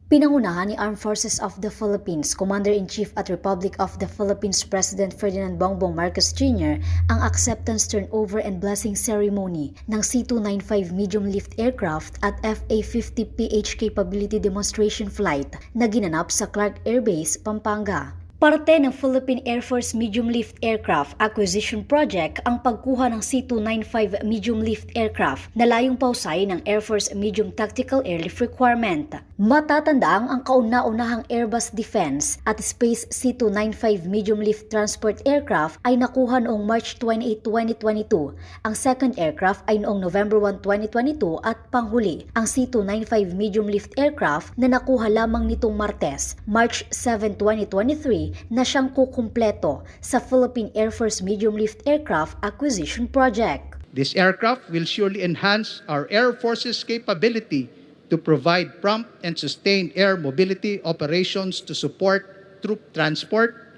Pinangunahan ni Armed Forces of the Philippines Commander-in-Chief at Republic of the Philippines President Ferdinand Bongbong Marcos Jr. ang acceptance turnover and blessing ceremony ng C-295 medium-lift aircraft at FA-50PH capability demonstration flight na ginanap sa Clark Air Base, Pampanga. Parte ng Philippine Air Force Medium-Lift Aircraft Acquisition Project ang pagkuha ng C-295 Medium-Lift Aircraft na layong pausayin ng Air Force Medium Tactical Airlift Requirement. Matatandaang ang kauna-unahang Airbus Defense at Space C-295 Medium-Lift Transport Aircraft ay nakuha noong March 28, 2022. Ang second aircraft ay noong November 1, 2022 at panghuli ang C-295 Medium-Lift Aircraft na nakuha lamang nitong Martes, March 7, 2023 na siyang kukumpleto sa Philippine Air Force Medium-Lift Aircraft Acquisition Project. This aircraft will surely enhance our Air Force's capability to provide prompt and sustained air mobility operations to support troop transport,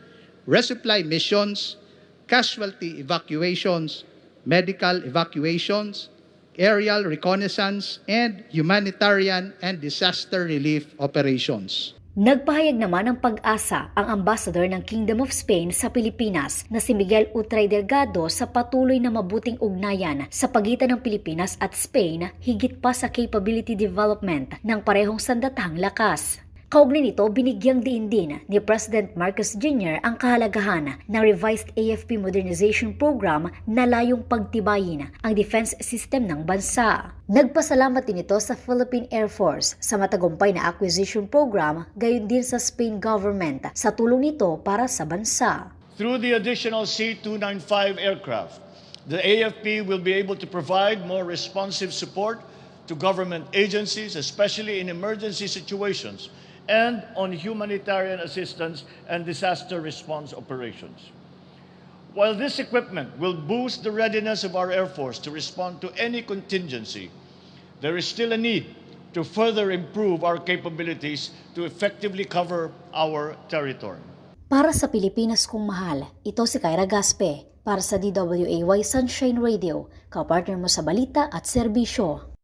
resupply missions, casualty evacuations, medical evacuations, aerial reconnaissance, and humanitarian and disaster relief operations. Nagpahayag naman ng pag-asa ang ambassador ng Kingdom of Spain sa Pilipinas na si Miguel Utray Delgado sa patuloy na mabuting ugnayan sa pagitan ng Pilipinas at Spain higit pa sa capability development ng parehong sandatahang lakas. Kaugnay nito, binigyang diin din ni President Marcos Jr. ang kahalagahan ng revised AFP modernization program na layong pagtibayin ang defense system ng bansa. Nagpasalamat din ito sa Philippine Air Force sa matagumpay na acquisition program, gayon din sa Spain government sa tulong nito para sa bansa. Through the additional C-295 aircraft, the AFP will be able to provide more responsive support to government agencies, especially in emergency situations, and on humanitarian assistance and disaster response operations. While this equipment will boost the readiness of our Air Force to respond to any contingency, there is still a need to further improve our capabilities to effectively cover our territory. Para sa Pilipinas kong mahal, ito si Kyra Gaspe para sa DWAY Sunshine Radio, kapartner mo sa balita at serbisyo.